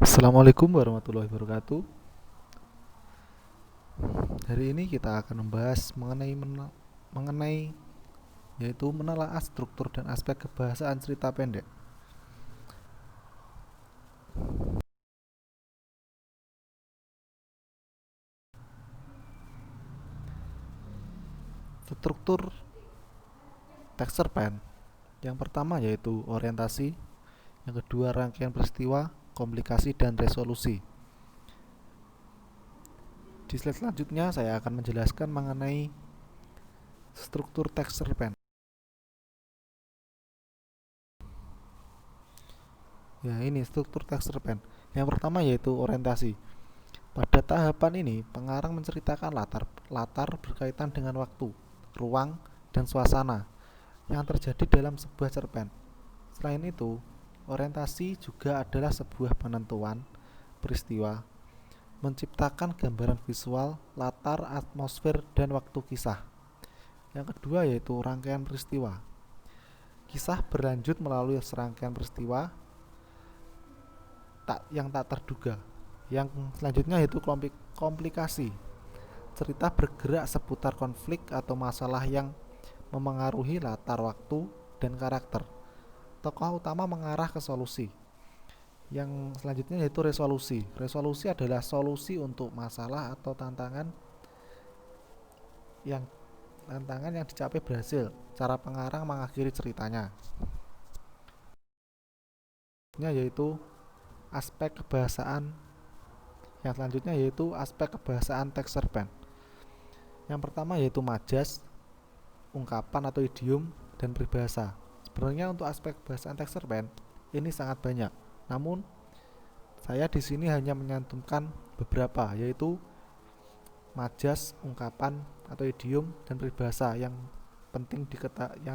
Assalamualaikum warahmatullahi wabarakatuh. Hari ini kita akan membahas mengenai yaitu menelaah struktur dan aspek kebahasaan cerita pendek. Struktur teks cerpen. Yang pertama yaitu orientasi, yang kedua rangkaian peristiwa, komplikasi dan resolusi. Di slide selanjutnya saya akan menjelaskan mengenai struktur teks cerpen. Ya, ini struktur teks cerpen. Yang pertama yaitu orientasi. Pada tahapan ini, pengarang menceritakan latar berkaitan dengan waktu, ruang, dan suasana yang terjadi dalam sebuah cerpen. Selain itu, orientasi juga adalah sebuah penentuan peristiwa, menciptakan gambaran visual, latar, atmosfer, dan waktu kisah. Yang kedua yaitu rangkaian peristiwa. Kisah berlanjut melalui serangkaian peristiwa yang tak terduga. Yang selanjutnya yaitu komplikasi. Cerita bergerak seputar konflik atau masalah yang memengaruhi latar waktu dan karakter. Tokoh utama mengarah ke solusi. Yang selanjutnya yaitu resolusi. Resolusi adalah solusi untuk masalah atau yang tantangan yang dicapai berhasil. Cara pengarang mengakhiri ceritanya. Yaitu aspek kebahasaan. Yang selanjutnya yaitu aspek kebahasaan teks cerpen. Yang pertama yaitu majas, ungkapan atau idiom, dan peribahasa. Sebenarnya untuk aspek bahasaan teks cerpen ini sangat banyak. Namun saya di sini hanya menyantumkan beberapa, yaitu majas, ungkapan atau idiom, dan peribahasa yang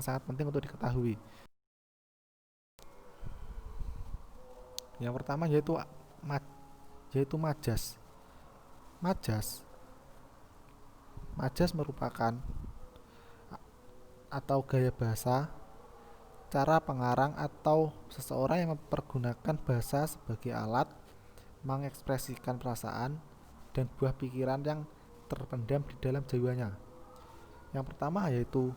sangat penting untuk diketahui. Yang pertama yaitu majas. Majas merupakan atau gaya bahasa, cara pengarang atau seseorang yang mempergunakan bahasa sebagai alat mengekspresikan perasaan dan buah pikiran yang terpendam di dalam jiwanya. Yang pertama yaitu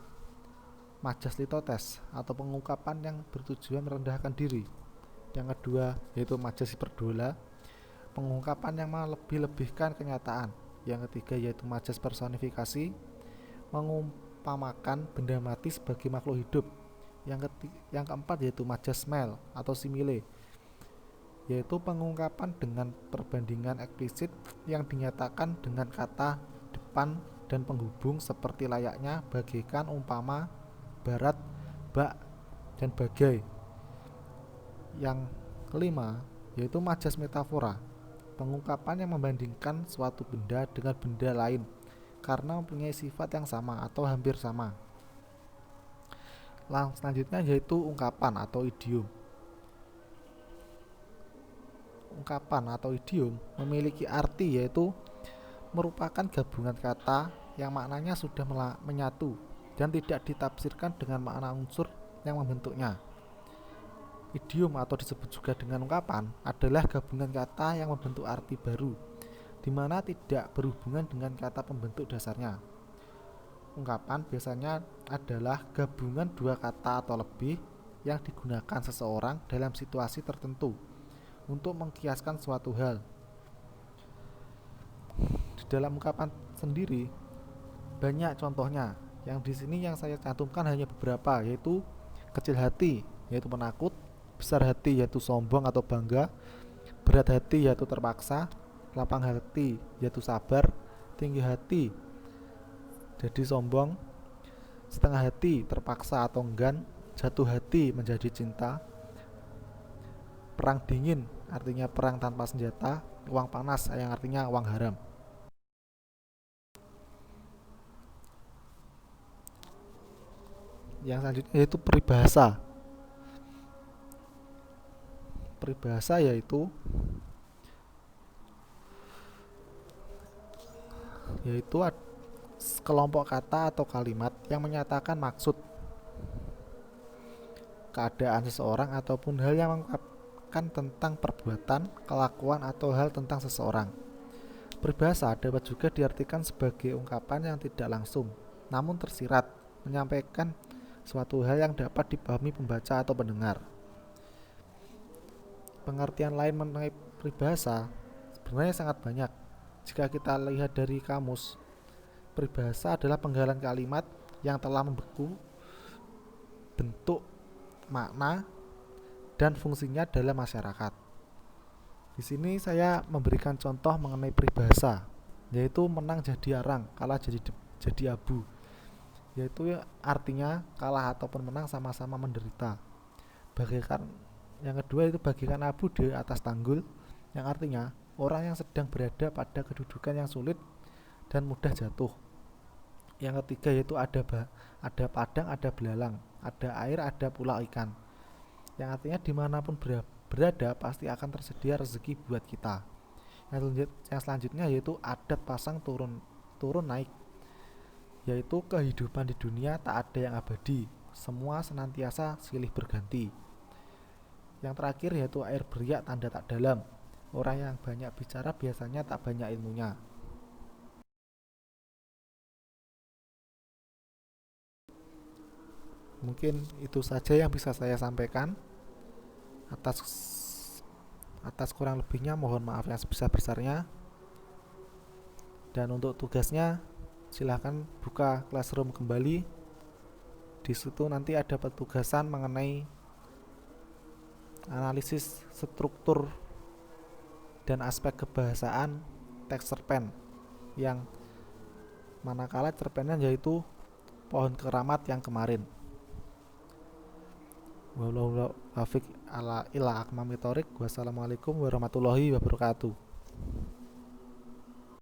majas litotes atau pengungkapan yang bertujuan merendahkan diri. Yang kedua yaitu majas hiperbola, pengungkapan yang melebih-lebihkan kenyataan. Yang ketiga yaitu majas personifikasi, mengumpamakan benda mati sebagai makhluk hidup. Yang keempat yaitu majas smell atau simile, yaitu pengungkapan dengan perbandingan eksplisit yang dinyatakan dengan kata depan dan penghubung seperti layaknya, bagaikan, umpama, barat, bak, dan bagai. Yang kelima yaitu majas metafora, pengungkapan yang membandingkan suatu benda dengan benda lain karena mempunyai sifat yang sama atau hampir sama. Selanjutnya yaitu ungkapan atau idiom. Ungkapan atau idiom memiliki arti yaitu merupakan gabungan kata yang maknanya sudah menyatu dan tidak ditafsirkan dengan makna unsur yang membentuknya. Idiom atau disebut juga dengan ungkapan adalah gabungan kata yang membentuk arti baru, di mana tidak berhubungan dengan kata pembentuk dasarnya. Ungkapan biasanya adalah gabungan dua kata atau lebih yang digunakan seseorang dalam situasi tertentu untuk mengkiaskan suatu hal. Di dalam ungkapan sendiri banyak contohnya. Yang di sini yang saya cantumkan hanya beberapa, yaitu kecil hati yaitu penakut, besar hati yaitu sombong atau bangga, berat hati yaitu terpaksa, lapang hati yaitu sabar, tinggi hati jadi sombong, setengah hati terpaksa atau enggan, jatuh hati menjadi cinta, perang dingin artinya perang tanpa senjata, uang panas yang artinya uang haram. Yang selanjutnya yaitu peribahasa. Peribahasa yaitu kelompok kata atau kalimat yang menyatakan maksud, keadaan seseorang ataupun hal yang menceritakan tentang perbuatan, kelakuan, atau hal tentang seseorang. Peribahasa dapat juga diartikan sebagai ungkapan yang tidak langsung, namun tersirat, menyampaikan suatu hal yang dapat dipahami pembaca atau pendengar. Pengertian lain mengenai peribahasa sebenarnya sangat banyak. Jika kita lihat dari kamus, peribahasa adalah penggalan kalimat yang telah membeku bentuk, makna, dan fungsinya dalam masyarakat. Di sini saya memberikan contoh mengenai peribahasa, yaitu menang jadi arang, kalah jadi abu. Yaitu artinya kalah ataupun menang sama-sama menderita. Bagaikan yang kedua itu bagikan abu di atas tanggul, yang artinya orang yang sedang berada pada kedudukan yang sulit dan mudah jatuh. Yang ketiga yaitu ada padang, ada belalang, ada air, ada pula ikan. Yang artinya dimanapun berada pasti akan tersedia rezeki buat kita. Yang selanjutnya yaitu adat pasang turun naik, yaitu kehidupan di dunia tak ada yang abadi, semua senantiasa silih berganti. Yang terakhir yaitu air beriak tanda tak dalam, orang yang banyak bicara biasanya tak banyak ilmunya. Mungkin itu saja yang bisa saya sampaikan. Atas atas kurang lebihnya mohon maaf yang sebesar-besarnya. Dan untuk tugasnya silahkan buka Classroom kembali. Di situ nanti ada petugasan mengenai analisis struktur dan aspek kebahasaan teks cerpen, yang manakala cerpennya yaitu pohon keramat yang kemarin. Wassalamualaikum warahmatullahi wabarakatuh.